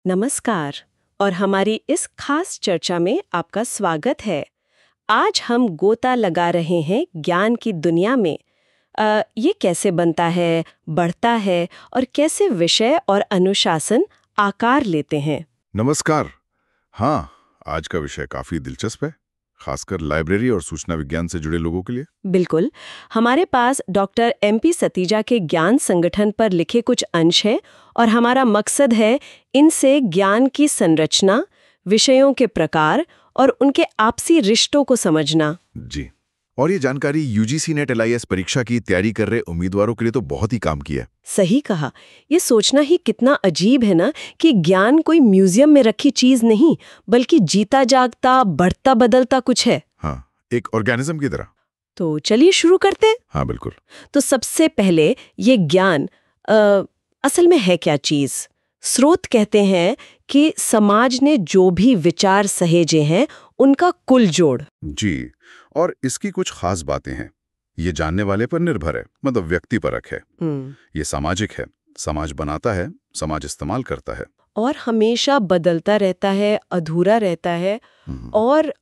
नमस्कार और हमारी इस खास चर्चा में आपका स्वागत है। आज हम गोता लगा रहे हैं ज्ञान की दुनिया में। ये कैसे बनता है, बढ़ता है और कैसे विषय और अनुशासन आकार लेते हैं। नमस्कार। हाँ, आज का विषय काफी दिलचस्प है, खासकर लाइब्रेरी और सूचना विज्ञान से जुड़े लोगों के लिए। बिल्कुल, हमारे पास डॉक्टर MP सतीजा के ज्ञान संगठन पर लिखे कुछ अंश हैं और हमारा मकसद है इनसे ज्ञान की संरचना, विषयों के प्रकार और उनके आपसी रिश्तों को समझना। जी, और ये जानकारी UGC नेट LIS परीक्षा की तैयारी कर रहे उम्मीदवारों के लिए तो बहुत ही काम की है। सही कहा। ये सोचना ही कितना अजीब है ना कि ज्ञान कोई म्यूजियम में रखी चीज नहीं, बल्कि जीता जागता, बढ़ता बदलता कुछ है। हाँ, एक ऑर्गेनिज्म की तरह। तो चलिए शुरू करते हैं। हाँ, बिल्कुल। तो सबसे पहले ये ज्ञान असल में है क्या चीज? स्रोत कहते हैं कि समाज ने जो भी विचार सहेजे हैं उनका कुल जोड़। जी, और इसकी कुछ खास बातें हैं। ये जानने वाले पर निर्भर है, मतलब व्यक्तिपरक है। ये सामाजिक है, समाज बनाता है, समाज इस्तेमाल करता है। और हमेशा बदलता रहता है, अधूरा रहता है और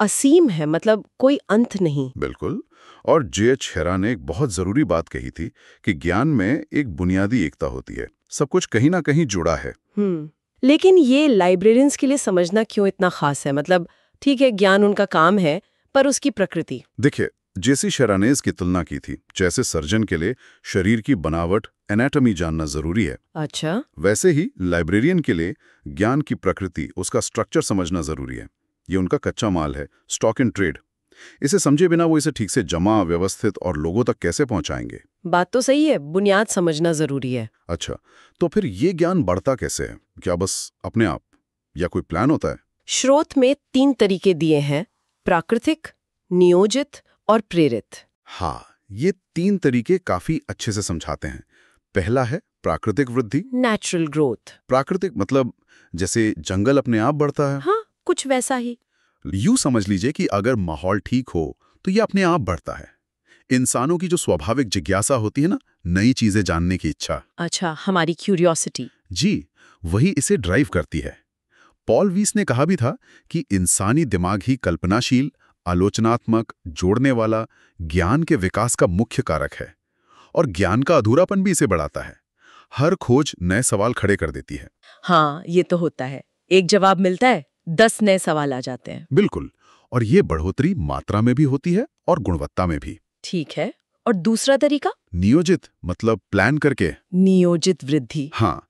असीम है, मतलब कोई अंत नहीं। बिल्कुल। और J.H. हेरा ने एक बहुत जरूरी बात कही थी कि ज्ञान में एक बुनियादी एकता होती है, सब कुछ कहीं ना कहीं जुड़ा है। लेकिन ये लाइब्रेरियंस के लिए समझना क्यों इतना खास है? मतलब ठीक है, ज्ञान उनका काम है, पर उसकी प्रकृति। देखिए, J.C. शेरा ने इसकी तुलना की थी, जैसे सर्जन के लिए शरीर की बनावट, एनाटॉमी जानना जरूरी है। अच्छा। वैसे ही लाइब्रेरियन के लिए ज्ञान की प्रकृति, उसका स्ट्रक्चर समझना जरूरी है। ये उनका कच्चा माल है, स्टॉक इन ट्रेड। इसे समझे बिना वो इसे ठीक से जमा, व्यवस्थित और लोगों तक कैसे पहुंचाएंगे? बात तो सही है, बुनियाद समझना जरूरी है। अच्छा, तो फिर ये ज्ञान बढ़ता कैसे है? क्या बस अपने आप, या कोई प्लान होता है? स्रोत में 3 तरीके दिए हैं: प्राकृतिक, नियोजित और प्रेरित। हाँ, ये 3 तरीके काफी अच्छे से समझाते हैं। पहला है प्राकृतिक वृद्धि। Natural growth. प्राकृतिक मतलब जैसे जंगल अपने आप बढ़ता है। हाँ, कुछ वैसा ही। यूं समझ लीजिए कि अगर माहौल ठीक हो तो ये अपने आप बढ़ता है। इंसानों की जो स्वाभाविक जिज्ञासा होती है ना, नई चीजें जानने की इच्छा। अच्छा, हमारी क्यूरियोसिटी। जी, वही इसे ड्राइव करती है। पॉल वीस ने कहा भी था कि इंसानी दिमाग ही कल्पनाशील, आलोचनात्मक, जोड़ने वाला ज्ञान के विकास का मुख्य कारक है। और ज्ञान का अधूरापन भी इसे बढ़ाता है। हर खोज नए सवाल खड़े कर देती है। हाँ, ये तो होता है। एक जवाब मिलता है, 10 नए सवाल आ जाते हैं। बिल्कुल। और ये बढ़ोतरी मात्रा में भी होती है और गुणवत्ता में भी। ठीक है। और दूसरा तरीका? नियोजित मतलब प्लान करके। नियोजित वृद्धि। हाँ,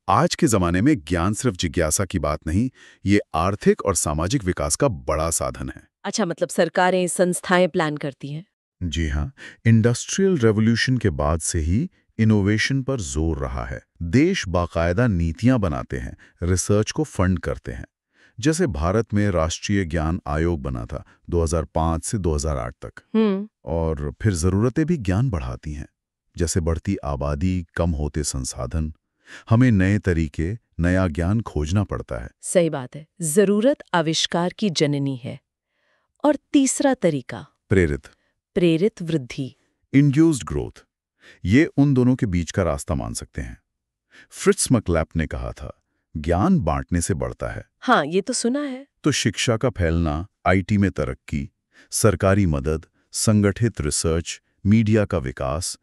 आज के जमाने में ज्ञान सिर्फ जिज्ञासा की बात नहीं, ये आर्थिक और सामाजिक विकास का बड़ा साधन है। अच्छा, मतलब सरकारें, संस्थाएं प्लान करती हैं। जी हाँ, इंडस्ट्रियल रेवोल्यूशन के बाद से ही इनोवेशन पर जोर रहा है। देश बाकायदा नीतियां बनाते हैं, रिसर्च को फंड करते हैं। जैसे भारत में राष्ट्रीय ज्ञान आयोग बना था 2005 से 2008 तक। और फिर जरूरतें भी ज्ञान बढ़ाती हैं, जैसे बढ़ती आबादी, कम होते संसाधन। हमें नए तरीके, नया ज्ञान खोजना पड़ता है। सही बात है, जरूरत आविष्कार की जननी है। और तीसरा तरीका? प्रेरित। प्रेरित वृद्धि। Induced growth. ये उन दोनों के बीच का रास्ता मान सकते हैं। फ्रिट्ज मैक्लैप ने कहा था, ज्ञान बांटने से बढ़ता है। हाँ, ये तो सुना है। तो शिक्षा का फैलना, IT में तरक्की, सरकारी मदद, संगठित रिसर्च, मीडिया का विकास,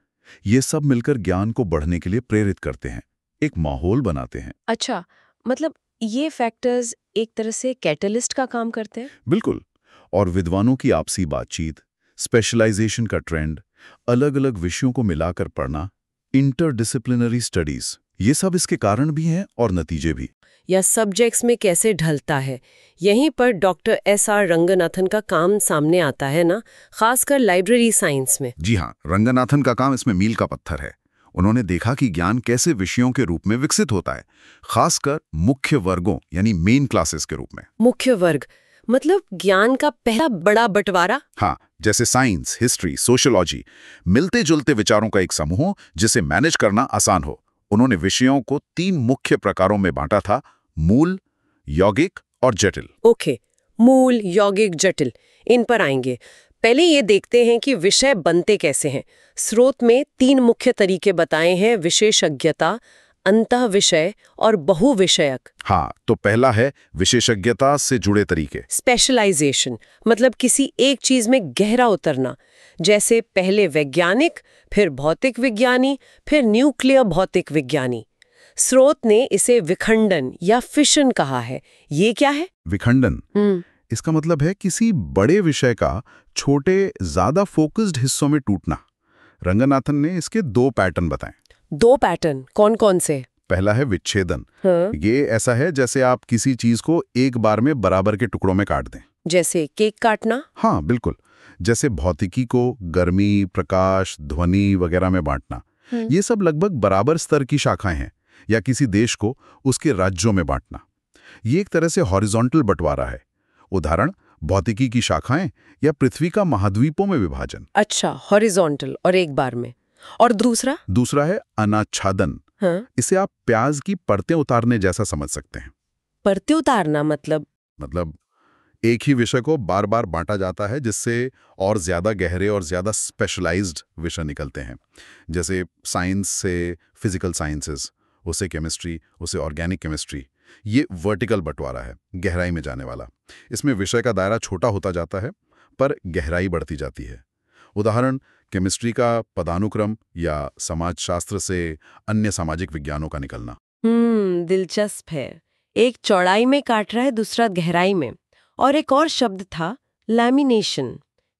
ये सब मिलकर ज्ञान को बढ़ने के लिए प्रेरित करते हैं, एक माहौल बनाते हैं। अच्छा, मतलब ये फैक्टर्स एक तरह से कैटलिस्ट का काम करते हैं। बिल्कुल। और विद्वानों की आपसी बातचीत, स्पेशलाइजेशन का ट्रेंड, अलग-अलग विषयों को मिलाकर पढ़ना, इंटरडिसिप्लिनरी स्टडीज, ये सब इसके कारण भी हैं और नतीजे भी। या सब्जेक्ट्स में कैसे ढलता है, यहीं पर डॉक्टर SR रंगनाथन का काम सामने आता है ना, खासकर लाइब्रेरी साइंस में। जी हाँ, रंगनाथन का काम इसमें मील का पत्थर है। उन्होंने देखा कि ज्ञान कैसे विषयों के रूप में विकसित होता है, खासकर मुख्य वर्गों यानी मेन क्लासेस के रूप में। मुख्य वर्ग मतलब ज्ञान का पहला बड़ा बंटवारा। हाँ, जैसे साइंस, हिस्ट्री, सोशियोलॉजी, मिलते जुलते विचारों का एक समूह जिसे मैनेज करना आसान हो। उन्होंने विषयों को 3 मुख्य प्रकारों में बांटा था: मूल, यौगिक और जटिल। ओके, मूल, यौगिक, जटिल, इन पर आएंगे। पहले ये देखते हैं कि विषय बनते कैसे हैं। स्रोत में 3 मुख्य तरीके बताए हैं: विशेषज्ञता, अंतः विषय और बहुविषयक। हाँ, तो पहला है विशेषज्ञता से जुड़े तरीके। स्पेशलाइजेशन मतलब किसी एक चीज में गहरा उतरना, जैसे पहले वैज्ञानिक, फिर भौतिक विज्ञानी, फिर न्यूक्लियर भौतिक विज्ञानी। स्रोत ने इसे विखंडन या फिशन कहा है। ये क्या है? विखंडन इसका मतलब है किसी बड़े विषय का छोटे ज्यादा फोकस्ड हिस्सों में टूटना। रंगनाथन ने इसके 2 पैटर्न बताए। 2 पैटर्न कौन कौन से? पहला है विच्छेदन। हाँ। ये ऐसा है जैसे आप किसी चीज को एक बार में बराबर के टुकड़ों में काट दें। जैसे केक काटना? हाँ बिल्कुल, जैसे भौतिकी को गर्मी, प्रकाश, ध्वनि वगैरह में बांटना। ये सब लगभग बराबर स्तर की शाखाएं हैं। या किसी देश को उसके राज्यों में बांटना, ये एक तरह से हॉरिजॉन्टल बंटवारा है। उदाहरण, भौतिकी की शाखाएं या पृथ्वी का महाद्वीपों में विभाजन। अच्छा, हॉरिजॉन्टल और एक बार में। और दूसरा है अनाच्छादन। हाँ? इसे आप प्याज की परतें उतारने जैसा समझ सकते हैं। परतें उतारना मतलब एक ही विषय को बार बार बांटा जाता है, जिससे और ज्यादा गहरे और ज्यादा स्पेशलाइज्ड विषय निकलते हैं। जैसे साइंस से फिजिकल साइंसेस, उसे केमिस्ट्री, उसे ऑर्गेनिक केमिस्ट्री। ये वर्टिकल बंटवारा है, गहराई में जाने वाला। इसमें विषय का दायरा छोटा होता जाता है पर गहराई बढ़ती जाती है। उदाहरण, केमिस्ट्री का पदानुक्रम या समाजशास्त्र से अन्य सामाजिक विज्ञानों का निकलना। दिलचस्प है। एक चौड़ाई में काट रहा है, दूसरा गहराई में। और एक और शब्द था लैमिनेशन।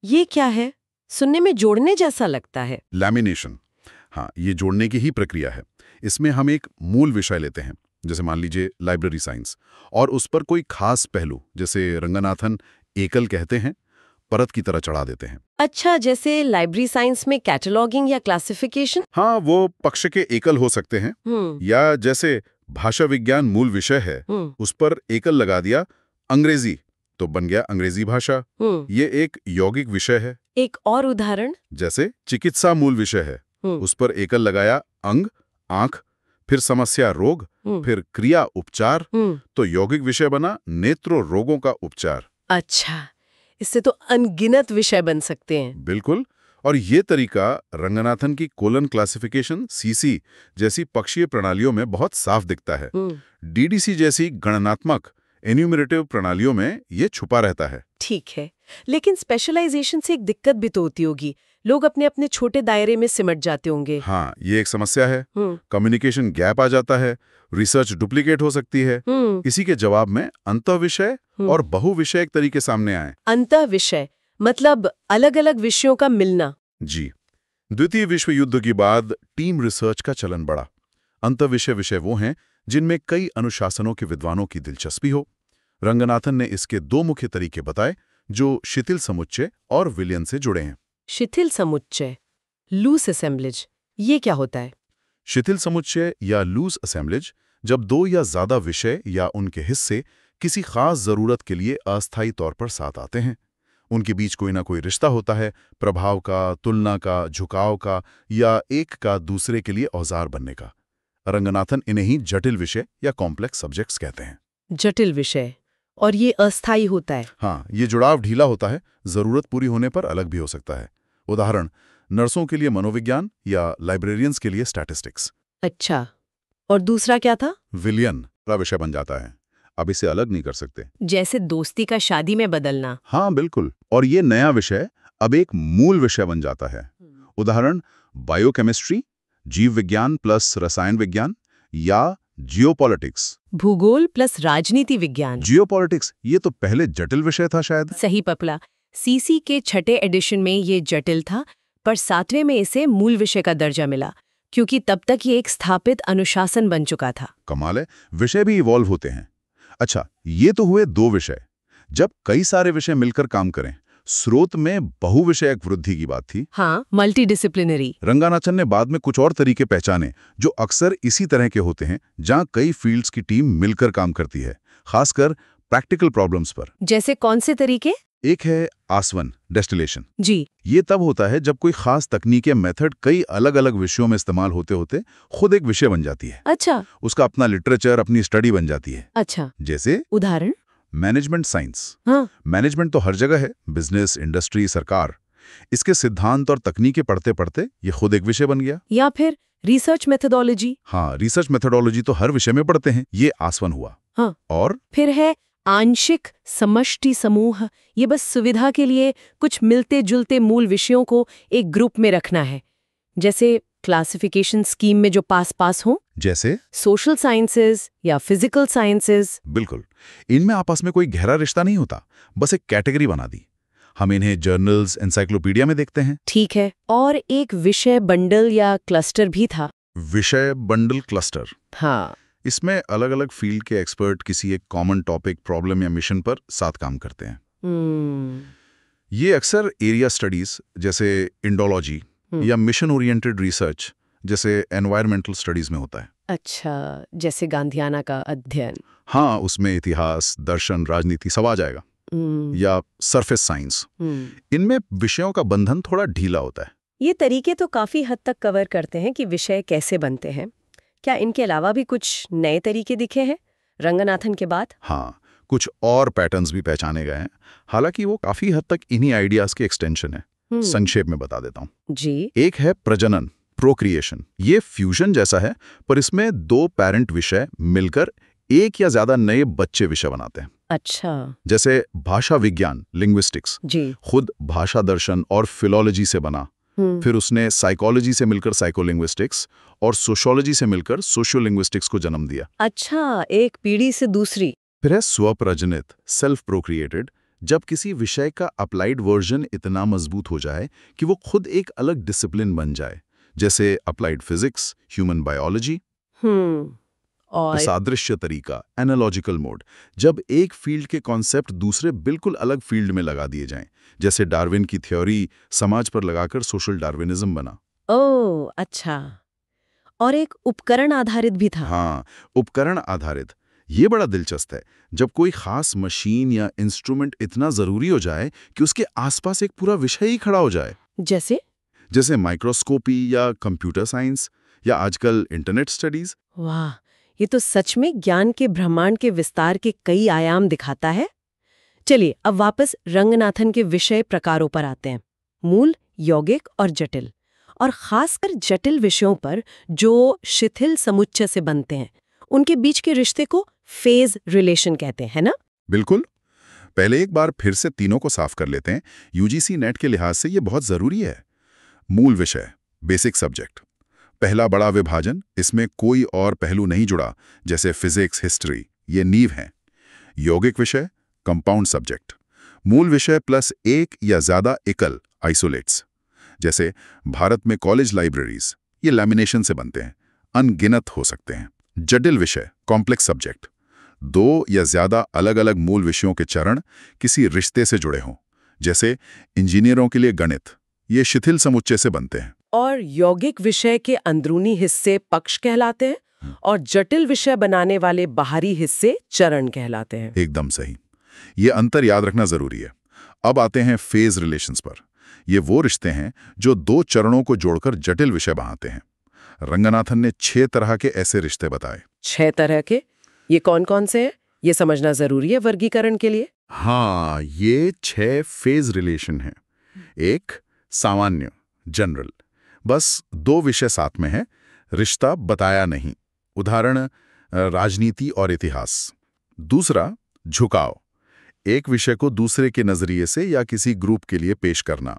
ये क्या है? सुनने में जोड़ने जैसा लगता है। लैमिनेशन, हाँ, ये जोड़ने की ही प्रक्रिया है। इसमें हम एक मूल विषय लेते हैं, जैसे मान लीजिए लाइब्रेरी साइंस, और उस पर कोई खास पहलू, जैसे रंगनाथन एकल कहते हैं, परत की तरह चढ़ा देते हैं। अच्छा, जैसे लाइब्रेरी साइंस में कैटलॉगिंग या क्लासिफिकेशन? हाँ, वो पक्ष के एकल हो सकते हैं। या जैसे भाषा विज्ञान मूल विषय है, उस पर एकल लगा दिया अंग्रेजी, तो बन गया अंग्रेजी भाषा। ये एक यौगिक विषय है। एक और उदाहरण? जैसे चिकित्सा मूल विषय है, उस पर एकल लगाया अंग, आंख, फिर समस्या रोग, फिर क्रिया उपचार, तो यौगिक विषय बना नेत्र रोगों का उपचार। अच्छा, इससे तो अनगिनत विषय बन सकते हैं। बिल्कुल। और ये तरीका रंगनाथन की कोलन क्लासिफिकेशन सीसी जैसी पक्षीय प्रणालियों में बहुत साफ दिखता है। डीडीसी जैसी गणनात्मक एन्यूमरेटिव प्रणालियों में ये छुपा रहता है। ठीक है, लेकिन स्पेशलाइजेशन से एक दिक्कत भी तो होती होगी। लोग अपने अपने छोटे दायरे में सिमट जाते होंगे। हाँ, ये एक समस्या है। कम्युनिकेशन गैप आ जाता है, रिसर्च डुप्लीकेट हो सकती है। इसी के जवाब में अंतःविषय और बहुविषयक तरीके सामने आए। अंतःविषय मतलब अलग अलग विषयों का मिलना। जी, द्वितीय विश्व युद्ध के बाद टीम रिसर्च का चलन बढ़ा। अंतःविषय विषय वो हैं जिनमें कई अनुशासनों के विद्वानों की दिलचस्पी हो। रंगनाथन ने इसके 2 मुख्य तरीके बताए, जो शिथिल समुच्चय और विलयन से जुड़े हैं। शिथिल समुच्चय, लूज असेंबलेज, ये क्या होता है? शिथिल समुच्चय या लूज असेंबलेज जब 2 या ज्यादा विषय या उनके हिस्से किसी खास जरूरत के लिए अस्थायी तौर पर साथ आते हैं। उनके बीच कोई ना कोई रिश्ता होता है, प्रभाव का, तुलना का, झुकाव का, या एक का दूसरे के लिए औजार बनने का। रंगनाथन इन्हें ही जटिल विषय या कॉम्प्लेक्स सब्जेक्ट्स कहते हैं। जटिल विषय, और ये अस्थायी होता है। हाँ, ये जुड़ाव ढीला होता है, जरूरत पूरी होने पर अलग भी हो सकता है। उदाहरण, नर्सों के लिए मनोविज्ञान या लाइब्रेरियंस के लिए स्टैटिस्टिक्स। अच्छा, और दूसरा क्या था? विलयन पूरा विषय बन जाता है, अब इसे अलग नहीं कर सकते। जैसे दोस्ती का शादी में बदलना। हाँ बिल्कुल, और ये नया विषय अब एक मूल विषय बन जाता है। उदाहरण, बायोकेमिस्ट्री, जीव विज्ञान प्लस रसायन विज्ञान, या जियोपॉलिटिक्स, भूगोल प्लस राजनीति विज्ञान। जियोपॉलिटिक्स ये तो पहले जटिल विषय था शायद। सही पकड़ा। सीसी के 6ठे एडिशन में ये जटिल था, पर 7वें में इसे मूल विषय का दर्जा मिला, क्योंकि तब तक ये एक स्थापित अनुशासन बन चुका था। कमाल है, विषय भी इवॉल्व होते हैं। अच्छा, ये तो हुए 2 विषय। जब कई सारे विषय मिलकर काम करें, स्रोत में बहुविषयक वृद्धि की बात थी। हाँ, मल्टीडिसिप्लिनरी। रंगनाथन ने बाद में कुछ और तरीके पहचाने जो अक्सर इसी तरह के होते हैं, जहां कई फील्ड्स की टीम मिलकर काम करती है, खासकर प्रैक्टिकल प्रॉब्लम्स पर। जैसे कौन से तरीके? एक है आसवन, डेस्टिलेशन। जी। ये तब होता है जब कोई खास तकनीक या मेथड कई अलग अलग विषयों में इस्तेमाल होते होते खुद एक विषय बन जाती है। अच्छा। उसका अपना लिटरेचर, अपनी स्टडी बन जाती है। अच्छा। जैसे उदाहरण? Management science. हाँ। मैनेजमेंट तो हर जगह है, बिजनेस, इंडस्ट्री, सरकार। इसके सिद्धांत और तकनीकें पढ़ते पढ़ते ये खुद एक विषय बन गया। या फिर रिसर्च मेथोडोलॉजी। हाँ, रिसर्च मेथोडोलॉजी तो हर विषय में पढ़ते हैं, ये आसवन हुआ। हाँ। और फिर है आंशिक समष्टि समूह। ये बस सुविधा के लिए कुछ मिलते जुलते मूल विषयों को एक ग्रुप में रखना है, जैसे क्लासिफिकेशन स्कीम में जो पास हो, जैसे सोशल साइंसेज या फिजिकल साइंसेज। बिल्कुल, इनमें आपस में कोई गहरा रिश्ता नहीं होता, बस एक कैटेगरी बना दी। हम इन्हें जर्नल्स, एनसाइक्लोपीडिया में देखते हैं। ठीक है। और एक विषय बंडल या क्लस्टर भी था। विषय बंडल क्लस्टर। हाँ। इसमें अलग अलग फील्ड के एक्सपर्ट किसी एक कॉमन टॉपिक, प्रॉब्लम या मिशन पर साथ काम करते हैं। ये अक्सर एरिया स्टडीज जैसे इंडोलॉजी या मिशन ओरिएंटेड रिसर्च जैसे एनवायरमेंटल स्टडीज में होता है। अच्छा, जैसे गांधीयाना का अध्ययन। हाँ, उसमें इतिहास, दर्शन, राजनीति सब आ जाएगा। या सरफेस साइंस। इनमें विषयों का बंधन थोड़ा ढीला होता है। ये तरीके तो काफी हद तक कवर करते हैं कि विषय कैसे बनते हैं। क्या इनके अलावा भी कुछ नए तरीके दिखे हैं रंगनाथन के बाद? हाँ, कुछ और पैटर्न्स भी पहचाने गए हैं, हालांकि वो काफी हद तक इन्हीं आइडियाज के एक्सटेंशन है। संक्षेप में बता देता हूँ जी। एक है प्रजनन, प्रोक्रिएशन। ये फ्यूजन जैसा है, पर इसमें दो पेरेंट विषय मिलकर एक या ज्यादा नए बच्चे विषय बनाते हैं। अच्छा। जैसे भाषा विज्ञान, लिंग्विस्टिक्स, जी। खुद भाषा दर्शन और फिलोलॉजी से बना। फिर उसने साइकोलॉजी से मिलकर साइकोलिंग्विस्टिक्स और सोशियोलॉजी से मिलकर सोशियोलिंग्विस्टिक्स को जन्म दिया। अच्छा, एक पीढ़ी से दूसरी। फिर है स्वप्रजनित, सेल्फ प्रोक्रिएटेड, जब किसी विषय का अप्लाइड वर्जन इतना मजबूत हो जाए कि वो खुद एक अलग डिसिप्लिन बन जाए, जैसे अप्लाइड फिजिक्स, ह्यूमन बायोलॉजी। और सादृश्य तरीका, एनालॉजिकल मोड, जब एक फील्ड के कॉन्सेप्ट दूसरे बिल्कुल अलग फील्ड में लगा दिए जाएं, जैसे डार्विन की थ्योरी समाज पर लगाकर सोशल डार्विनिज्म बना। ओह, अच्छा। और एक उपकरण आधारित भी था। हाँ, उपकरण आधारित। ये बड़ा दिलचस्प है, जब कोई खास मशीन या इंस्ट्रूमेंट इतना जरूरी हो जाए कि उसके आसपास एक पूरा विषय ही खड़ा हो जाए। जैसे माइक्रोस्कोपी या कंप्यूटर साइंस या आजकल इंटरनेट स्टडीज। वाह, ये तो सच में ज्ञान के ब्रह्मांड के विस्तार के कई आयाम दिखाता है। चलिए अब वापस रंगनाथन के विषय प्रकारों पर आते हैं। मूल, यौगिक और जटिल, और खासकर जटिल विषयों पर जो शिथिल समुच्चय से बनते हैं, उनके बीच के रिश्ते को फेज रिलेशन कहते हैं ना? बिल्कुल। पहले एक बार फिर से तीनों को साफ कर लेते हैं। यूजीसी नेट के लिहाज से ये बहुत जरूरी है। मूल विषय, बेसिक सब्जेक्ट। पहला बड़ा विभाजन, इसमें कोई और पहलू नहीं जुड़ा, जैसे फिजिक्स, हिस्ट्री, ये नींव है। यौगिक विषय, कंपाउंड सब्जेक्ट। मूल विषय प्लस एक या ज्यादा एकल, आइसोलेट्स। जैसे भारत में कॉलेज लाइब्रेरीज, ये लैमिनेशन से बनते हैं, अनगिनत हो सकते हैं। जटिल विषय, कॉम्प्लेक्स सब्जेक्ट। दो या ज्यादा अलग अलग मूल विषयों के चरण किसी रिश्ते से जुड़े हों, जैसे इंजीनियरों के लिए गणित, ये शिथिल समुच्चय से बनते हैं। और यौगिक विषय के अंदरूनी हिस्से पक्ष कहलाते हैं और जटिल विषय बनाने वाले बाहरी हिस्से चरण कहलाते हैं। एकदम सही। ये अंतर याद रखना जरूरी है। अब आते हैं फेज रिलेशंस पर। ये वो रिश्ते हैं जो दो चरणों को जोड़कर जटिल विषय बनाते हैं। रंगनाथन ने 6 तरह के ऐसे रिश्ते बताए। 6 तरह के? ये कौन कौन से हैं? ये समझना जरूरी है वर्गीकरण के लिए। हाँ, ये 6 फेज रिलेशन हैं। एक, सामान्य, जनरल, बस 2 विषय साथ में है, रिश्ता बताया नहीं, उदाहरण राजनीति और इतिहास। दूसरा, झुकाव, एक विषय को दूसरे के नजरिए से या किसी ग्रुप के लिए पेश करना,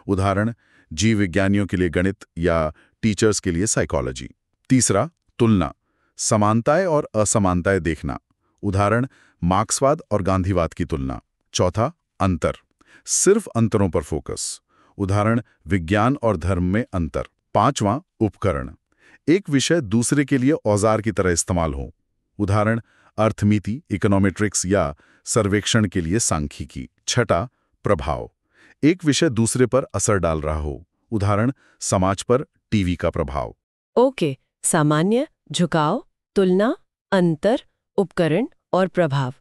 उदाहरण जीव विज्ञानियों के लिए गणित या टीचर्स के लिए साइकोलॉजी। तीसरा, तुलना, समानताएं और असमानताएं देखना, उदाहरण मार्क्सवाद और गांधीवाद की तुलना। चौथा, अंतर, सिर्फ अंतरों पर फोकस, उदाहरण विज्ञान और धर्म में अंतर। पांचवां, उपकरण, एक विषय दूसरे के लिए औजार की तरह इस्तेमाल हो, उदाहरण अर्थमिति, इकोनॉमेट्रिक्स या सर्वेक्षण के लिए सांख्यिकी। छठा, प्रभाव, एक विषय दूसरे पर असर डाल रहा हो, उदाहरण समाज पर टीवी का प्रभाव। ओके, सामान्य, झुकाव, तुलना, अंतर, उपकरण और प्रभाव।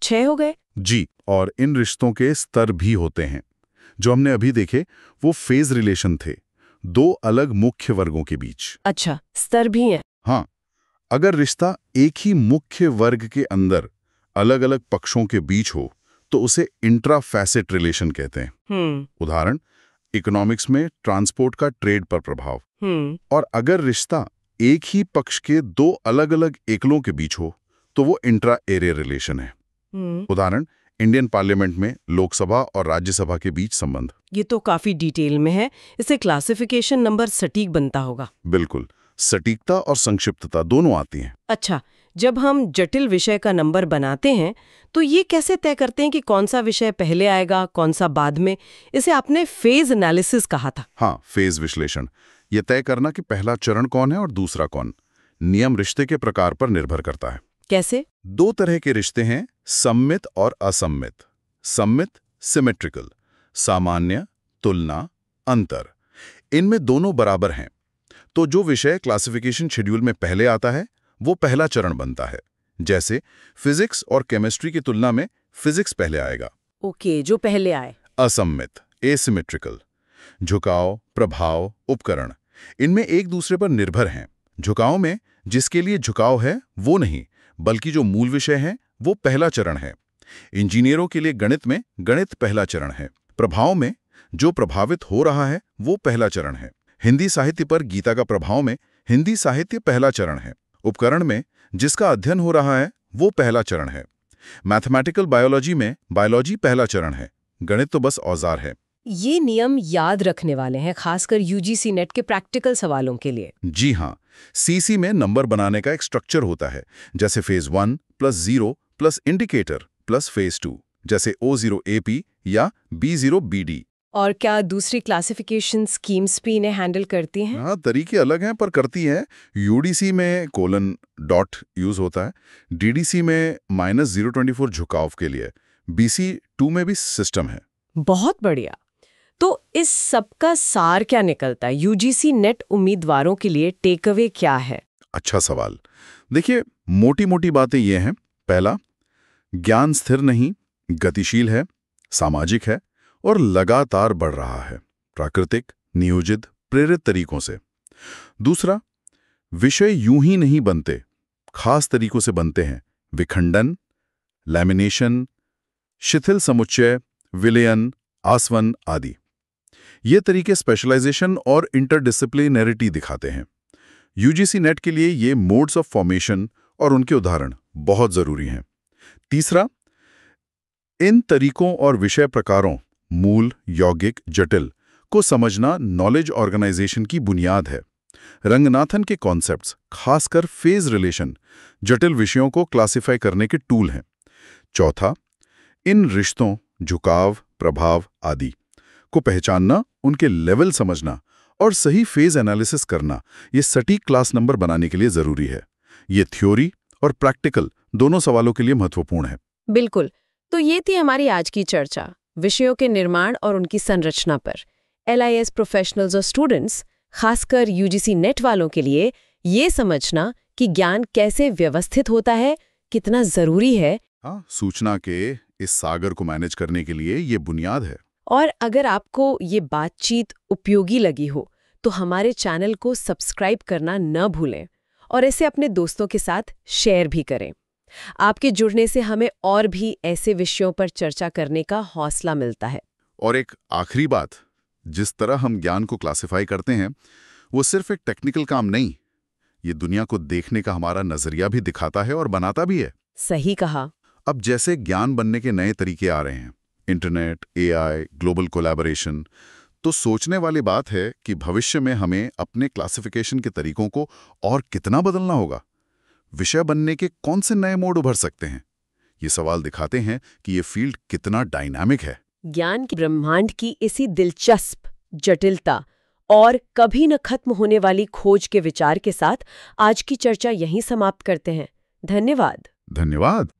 6 हो गए। जी, और इन रिश्तों के स्तर भी होते हैं। जो हमने अभी देखे वो फेज रिलेशन थे, 2 अलग मुख्य वर्गों के बीच। अच्छा, स्तर भी हैं। हाँ, अगर रिश्ता एक ही मुख्य वर्ग के अंदर अलग अलग पक्षों के बीच हो तो उसे इंट्राफैसेट रिलेशन कहते हैं। उदाहरण इकोनॉमिक्स में ट्रांसपोर्ट का ट्रेड पर प्रभाव। और अगर रिश्ता एक ही पक्ष के दो अलग अलग एकलों के बीच हो तो वो इंट्रा एरिया रिलेशन है। उदाहरण, इंडियन पार्लियामेंट में लोकसभा और राज्यसभा के बीच संबंध। ये तो काफी डिटेल में है, इससे क्लासिफिकेशन नंबर सटीक बनता होगा। बिल्कुल, सटीकता और संक्षिप्तता दोनों आती हैं। अच्छा, जब हम जटिल विषय का नंबर बनाते हैं तो ये कैसे तय करते हैं कि कौन सा विषय पहले आएगा, कौन सा बाद में? इसे आपने फेज एनालिसिस कहा था। हाँ, फेज विश्लेषण। ये तय करना कि पहला चरण कौन है और दूसरा कौन। नियम रिश्ते के प्रकार पर निर्भर करता है। कैसे? दो तरह के रिश्ते हैं, सम्मित और असम्मित। सम्मित सिमेट्रिकल, सामान्य, तुलना, अंतर। इनमें दोनों बराबर हैं। तो जो विषय क्लासिफिकेशन शेड्यूल में पहले आता है वो पहला चरण बनता है। जैसे फिजिक्स और केमिस्ट्री की तुलना में फिजिक्स पहले आएगा। ओके, जो पहले आए। असम्मित एसिमेट्रिकल, झुकाव, प्रभाव, उपकरण, इनमें एक दूसरे पर निर्भर हैं। झुकाव में जिसके लिए झुकाव है वो नहीं, बल्कि जो मूल विषय है वो पहला चरण है। इंजीनियरों के लिए गणित में गणित पहला चरण है। प्रभाव में जो प्रभावित हो रहा है वो पहला चरण है। हिंदी साहित्य पर गीता का प्रभाव में हिंदी साहित्य पहला चरण है। उपकरण में जिसका अध्ययन हो रहा है वो पहला चरण है। मैथमेटिकल बायोलॉजी में बायोलॉजी पहला चरण है। गणित तो बस औजार है। ये नियम याद रखने वाले हैं, खासकर यूजीसी नेट के प्रैक्टिकल सवालों के लिए। जी हाँ, सीसी में नंबर बनाने का एक स्ट्रक्चर होता है, जैसे फेज 1 + 0 + इंडिकेटर + फेज 2, जैसे O0AP या B0BD। और क्या दूसरी क्लासिफिकेशन स्कीम्स भी इन्हें हैंडल करती हैं? हाँ, तरीके अलग हैं पर करती हैं। यूडीसी में कोलन डॉट यूज होता है, डीडीसी में -024 झुकाव के लिए, BC2 में भी सिस्टम है। बहुत बढ़िया। तो इस सब का सार क्या निकलता है? यूजीसी नेट उम्मीदवारों के लिए टेक अवे क्या है? अच्छा सवाल। देखिए, मोटी मोटी बातें ये हैं। पहला, ज्ञान स्थिर नहीं, गतिशील है, सामाजिक है और लगातार बढ़ रहा है, प्राकृतिक, नियोजित, प्रेरित तरीकों से। दूसरा, विषय यूं ही नहीं बनते, खास तरीकों से बनते हैं। विखंडन, लैमिनेशन, शिथिल समुच्चय, विलयन, आसवन आदि। ये तरीके स्पेशलाइजेशन और इंटरडिसिप्लिनरिटी दिखाते हैं। यूजीसी नेट के लिए ये मोड्स ऑफ फॉर्मेशन और उनके उदाहरण बहुत जरूरी हैं। तीसरा, इन तरीकों और विषय प्रकारों मूल, यौगिक, जटिल को समझना नॉलेज ऑर्गेनाइजेशन की बुनियाद है। रंगनाथन के कॉन्सेप्ट्स, खासकर फेज रिलेशन, जटिल विषयों को क्लासिफाई करने के टूल हैं। चौथा, इन रिश्तों, झुकाव, प्रभाव आदि को पहचानना, उनके लेवल समझना और सही फेज एनालिसिस करना, ये सटीक क्लास नंबर बनाने के लिए जरूरी है। ये थ्योरी और प्रैक्टिकल दोनों सवालों के लिए महत्वपूर्ण है। बिल्कुल। तो ये थी हमारी आज की चर्चा विषयों के निर्माण और उनकी संरचना पर। LIS प्रोफेशनल्स और स्टूडेंट्स, खासकर यूजीसी नेट वालों के लिए ये समझना कि ज्ञान कैसे व्यवस्थित होता है, कितना जरूरी है। हाँ, सूचना के इस सागर को मैनेज करने के लिए ये बुनियाद है। और अगर आपको ये बातचीत उपयोगी लगी हो तो हमारे चैनल को सब्सक्राइब करना न भूलें और इसे अपने दोस्तों के साथ शेयर भी करें। आपके जुड़ने से हमें और भी ऐसे विषयों पर चर्चा करने का हौसला मिलता है। और एक आखिरी बात, जिस तरह हम ज्ञान को क्लासिफाई करते हैं वो सिर्फ एक टेक्निकल काम नहीं, ये दुनिया को देखने का हमारा नजरिया भी दिखाता है और बनाता भी है। सही कहा। अब जैसे ज्ञान बनने के नए तरीके आ रहे हैं, इंटरनेट, AI, ग्लोबल कोलैबोरेशन, तो सोचने वाली बात है कि भविष्य में हमें अपने क्लासिफिकेशन के तरीकों को और कितना बदलना होगा। विषय बनने के कौन से नए मोड उभर सकते हैं? ये सवाल दिखाते हैं कि ये फील्ड कितना डायनामिक है। ज्ञान की ब्रह्मांड की इसी दिलचस्प, जटिलता और कभी न खत्म होने वाली खोज के विचार के साथ आज की चर्चा यहीं समाप्त करते हैं। धन्यवाद। धन्यवाद।